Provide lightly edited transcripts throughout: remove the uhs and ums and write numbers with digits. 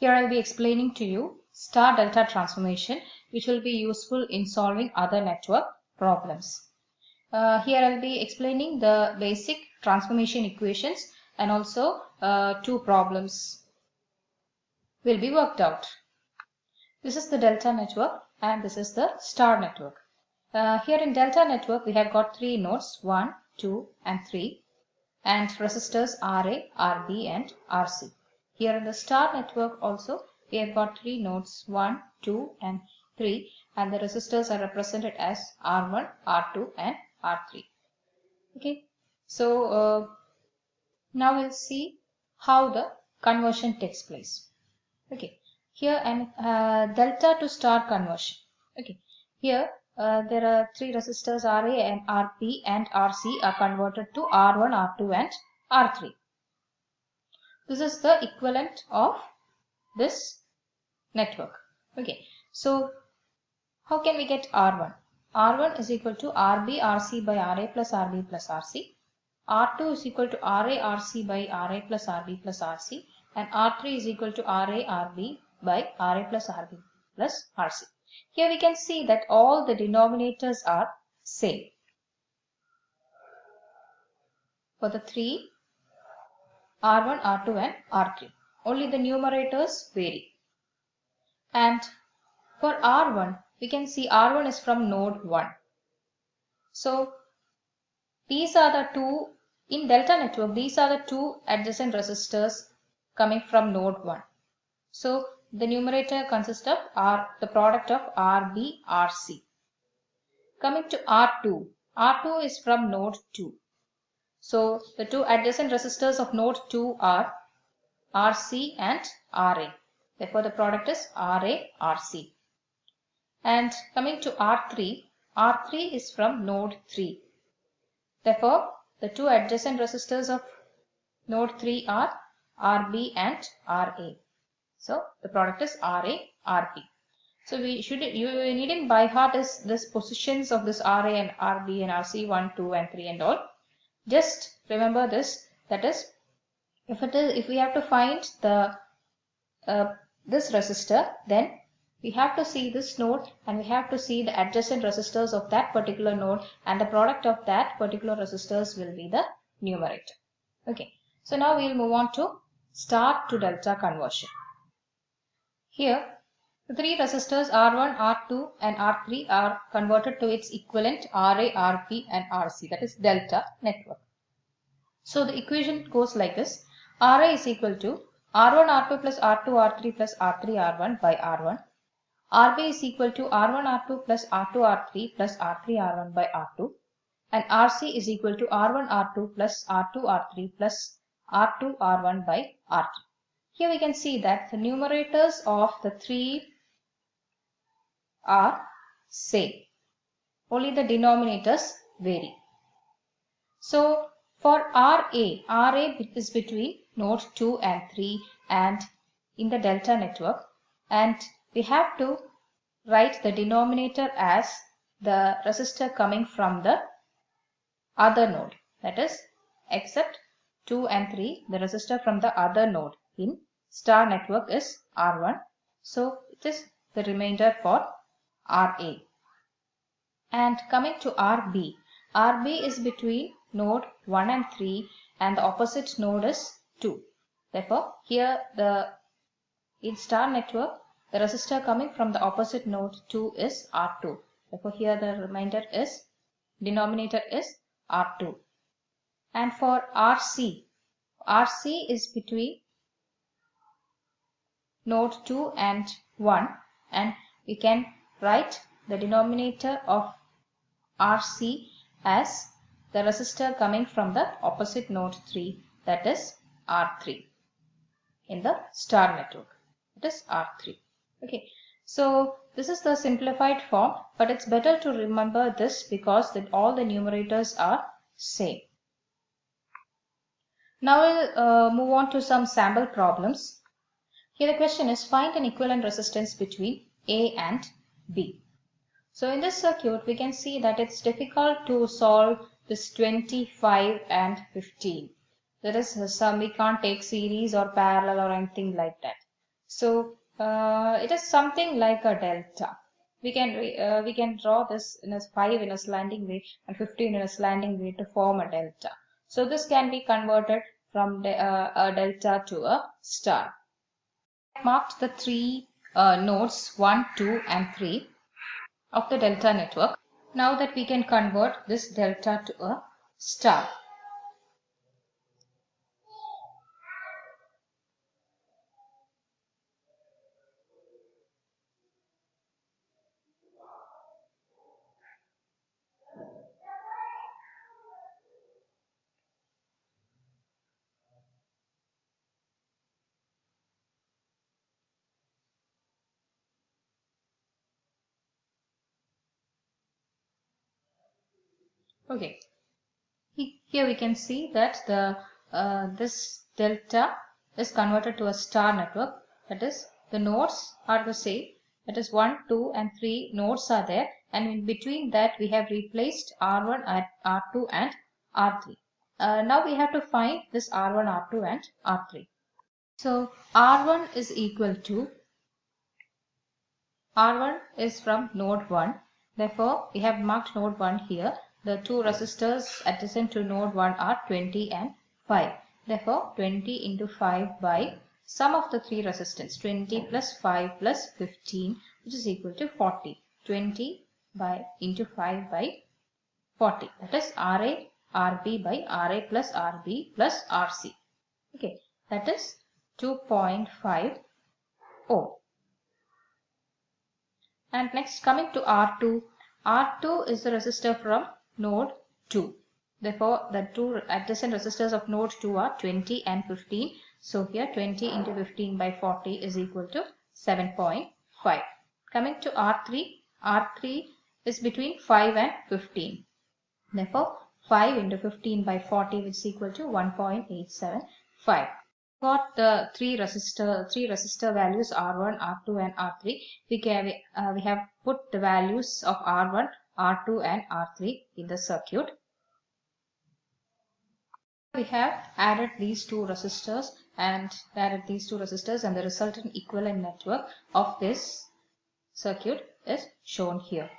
Here I'll be explaining to you star delta transformation, which will be useful in solving other network problems. Here I'll be explaining the basic transformation equations, and also two problems will be worked out. This is the delta network and this is the star network. Here in delta network we have got three nodes 1, 2 and 3, and resistors RA, RB and RC. Here in the star network also we have got three nodes 1, 2 and 3, and the resistors are represented as R1, R2 and R3. Okay, so now we'll see how the conversion takes place. Okay, here I'm delta to star conversion. Okay, here there are three resistors RA and RP and RC are converted to R1, R2 and R3. This is the equivalent of this network. Okay, so how can we get R1? R1 is equal to RB RC by RA plus RB plus RC. R2 is equal to RA RC by RA plus RB plus RC, and R3 is equal to RA RB by RA plus RB plus RC. Here we can see that all the denominators are same for the three R1, R2 and R3. Only the numerators vary. And for R1, we can see R1 is from node 1. So these are the two, in delta network, these are the two adjacent resistors coming from node 1. So the numerator consists of the product of RB, RC. Coming to R2, R2 is from node 2. So the two adjacent resistors of node 2 are RC and RA. Therefore the product is RA, RC. And coming to R3, R3 is from node 3. Therefore the two adjacent resistors of node 3 are RB and RA. So the product is RA, RB. So you needn't by heart is this positions of this RA and RB and RC 1, 2 and 3 and all. Just remember this, that is, if we have to find the this resistor, then we have to see this node and we have to see the adjacent resistors of that particular node, and the product of that particular resistors will be the numerator. Okay, so now we will move on to star to delta conversion. Here the three resistors R1, R2 and R3 are converted to its equivalent RA, RP and RC, that is delta network. So the equation goes like this: RA is equal to R1, R2 plus R2, R3 plus R3, R1 by R1. RB is equal to R1, R2 plus R2, R3 plus R3, R1 by R2. And RC is equal to R1, R2 plus R2, R3 plus R2, R1 by R3. Here we can see that the numerators of the three are same. Only the denominators vary. So for RA is between node 2 and 3 and in the delta network, and we have to write the denominator as the resistor coming from the other node, that is, except 2 and 3, the resistor from the other node in star network is R1. So it is the remainder for RA. And coming to RB, RB is between node 1 and 3 and the opposite node is 2. Therefore here in star network the resistor coming from the opposite node 2 is R2. Therefore here the remainder is, denominator is R2. And for RC is between node 2 and 1, and we can write the denominator of RC as the resistor coming from the opposite node 3, that is R3 in the star network, that is R3. Okay, so this is the simplified form, but it's better to remember this because all the numerators are same. Now we'll move on to some sample problems. Here the question is, find an equivalent resistance between A and B. So in this circuit we can see that it's difficult to solve this 25 and 15. There is we can't take series or parallel or anything like that. So it is something like a delta. We can draw this in a 5 in a slanting way and 15 in a slanting way to form a delta. So this can be converted from a delta to a star. I marked the three nodes 1, 2 and 3 of the delta network. Now that we can convert this delta to a star. Okay. Here we can see that this delta is converted to a star network. That is, the nodes are the same. That is 1, 2 and 3 nodes are there, and in between that we have replaced R1 at R2 and R3. Now we have to find this R1, R2 and R3. So R1 is equal to R1 is from node 1. Therefore, we have marked node 1 here. The two resistors adjacent to node 1 are 20 and 5. Therefore, 20 into 5 by sum of the three resistance, 20 plus 5 plus 15, which is equal to 40. 20 by into 5 by 40. That is Ra Rb by Ra plus Rb plus Rc. Okay, that is 2.5 ohm. And next, coming to R2. R2 is the resistor from node 2. Therefore, the two adjacent resistors of node 2 are 20 and 15. So here 20 into 15 by 40 is equal to 7.5. Coming to R3. R3 is between 5 and 15. Therefore, 5 into 15 by 40, which is equal to 1.875. Got the three resistor values R1, R2 and R3. We have put the values of R1, R2 and R3 in the circuit. We have added these two resistors and the resultant equivalent network of this circuit is shown here.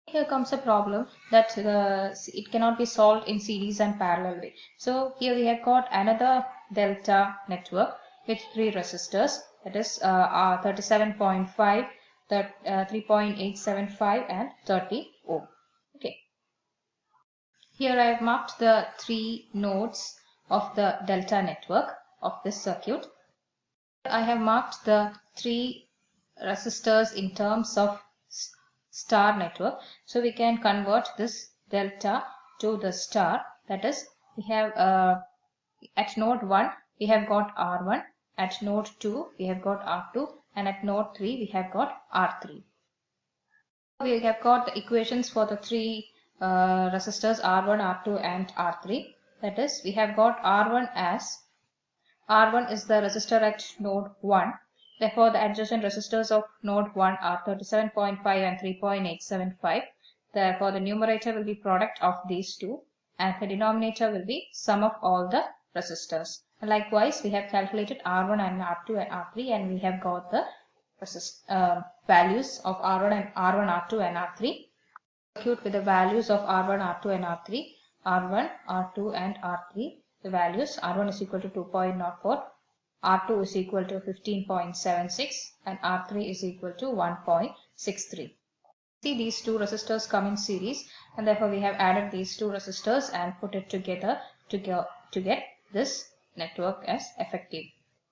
Here comes a problem that it cannot be solved in series and parallel way. So here we have got another delta network with three resistors, that is 37.5, 3.875 and 30 ohm. Okay. Here I have marked the three nodes of the delta network of this circuit. I have marked the three resistors in terms of star network. So we can convert this delta to the star. That is, we have at node 1 we have got R1, at node 2 we have got R2, and at node 3 we have got R3. We have got the equations for the three resistors R1, R2 and R3. That is, we have got R1 as R1 is the resistor at node 1. Therefore, the adjacent resistors of node 1 are 37.5 and 3.875. Therefore, the numerator will be product of these two and the denominator will be sum of all the resistors. And likewise, we have calculated R1 and R2 and R3 and we have got the values of R1 and R1, R2 and R3. Circuit with the values of R1, R2 and R3. R1, R2 and R3. The values R1 is equal to 2.04, R2 is equal to 15.76 and R3 is equal to 1.63. See, these two resistors come in series and therefore we have added these two resistors and put it together to get this network as effective.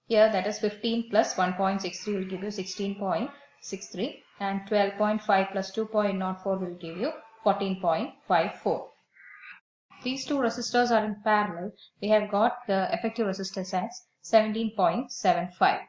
Here that is 15 plus 1.63 will give you 16.63 and 12.5 plus 2.04 will give you 14.54. These two resistors are in parallel. We have got the effective resistance as 17.75.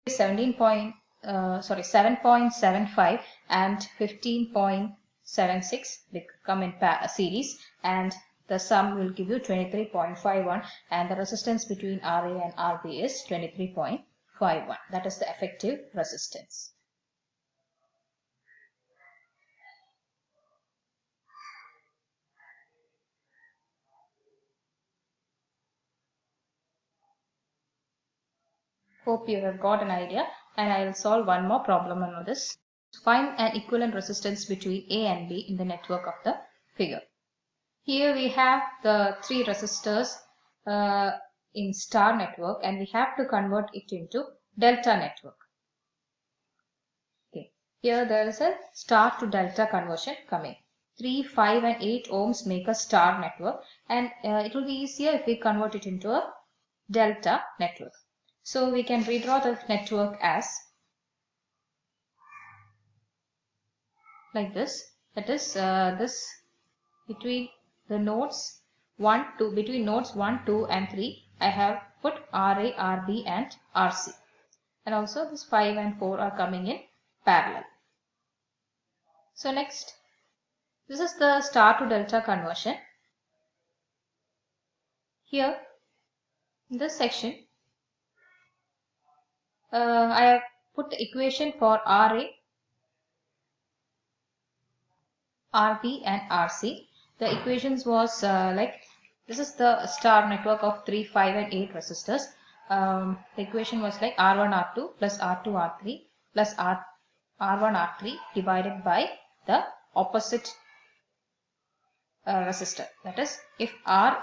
7.75 and 15.76 come in series and the sum will give you 23.51 and the resistance between RA and RB is 23.51. That is the effective resistance. Hope you have got an idea, and I will solve one more problem on this. Find an equivalent resistance between A and B in the network of the figure. Here we have the three resistors in star network, and we have to convert it into delta network. Okay. Here there is a star to delta conversion coming. 3, 5 and 8 ohms make a star network, and it will be easier if we convert it into a delta network. So we can redraw the network as like this. That is this between the nodes 1, 2, between nodes 1, 2 and 3 I have put RA, RB and RC, and also this 5 and 4 are coming in parallel. So next, this is the star to delta conversion. Here in this section I have put the equation for RA, RB and RC. The equations was like this is the star network of 3, 5 and 8 resistors. The equation was like R1 R2 plus R2 R3 plus R1 R3 divided by the opposite resistor. That is, if RA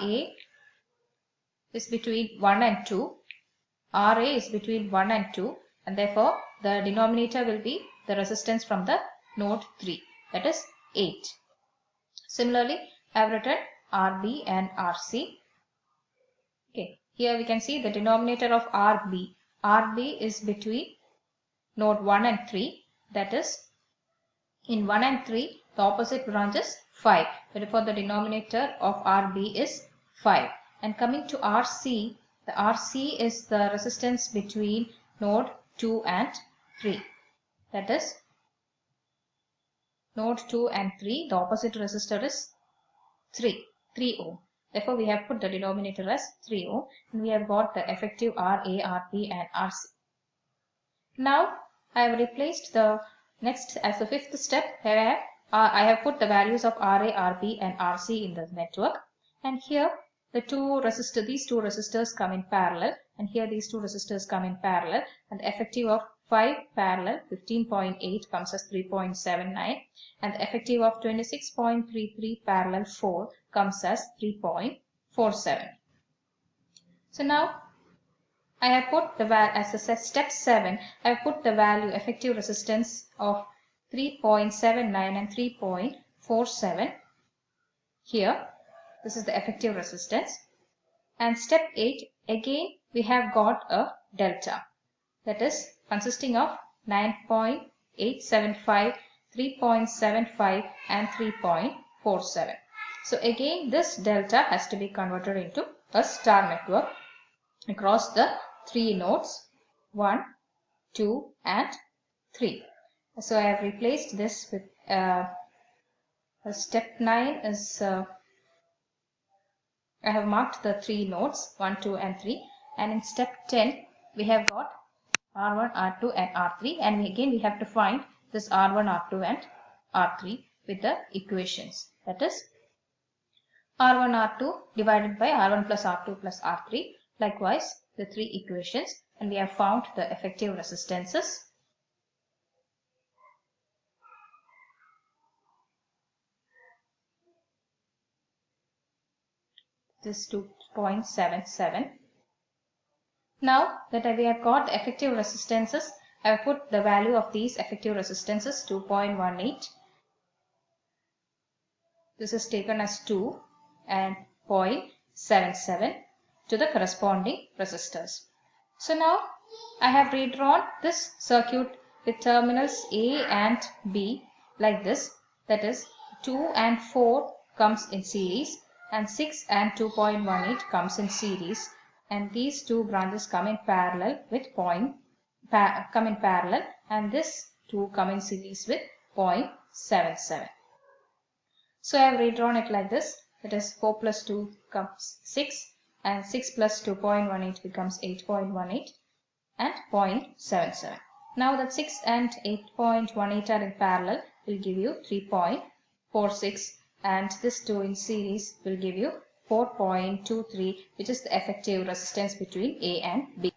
is between 1 and 2, RA is between 1 and 2, and therefore the denominator will be the resistance from the node 3, that is 8. Similarly, I have written RB and RC. Okay, here we can see the denominator of RB. RB is between node 1 and 3, that is in 1 and 3 the opposite branch is 5. Therefore, the denominator of RB is 5. And coming to RC, the RC is the resistance between node 2 and 3. That is node 2 and 3, the opposite resistor is 3 ohm. Therefore, we have put the denominator as 3 ohm, and we have got the effective RA, RB and RC. Now, I have replaced the next as the fifth step. Here I have put the values of RA, RB and RC in the network, and here the these two resistors come in parallel, and here these two resistors come in parallel, and the effective of 5 parallel 15.8 comes as 3.79, and the effective of 26.33 parallel 4 comes as 3.47. So now I have put the value as a step 7. I have put the value effective resistance of 3.79 and 3.47 here. This is the effective resistance. And step 8, again we have got a delta, that is consisting of 9.875, 3.75 and 3.47. So again this delta has to be converted into a star network across the 3 nodes 1, 2 and 3. So I have replaced this with step 9 is I have marked the 3 nodes 1, 2 and 3, and in step 10 we have got R1, R2 and R3, and again we have to find this R1, R2 and R3 with the equations, that is R1, R2 divided by R1 plus R2 plus R3, likewise the 3 equations, and we have found the effective resistances. This is 2.77. Now that we have got the effective resistances, I have put the value of these effective resistances 2.18. This is taken as 2 and 0.77 to the corresponding resistors. So now I have redrawn this circuit with terminals A and B like this, that is 2 and 4 comes in series and 6 and 2.18 comes in series, and these two branches come in parallel with and this two come in series with 0.77. So I have redrawn it like this, that is 4 plus 2 comes 6 and 6 plus 2.18 becomes 8.18 and 0.77. Now that 6 and 8.18 are in parallel will give you 3.46, and this 2 in series will give you 4.23, which is the effective resistance between A and B.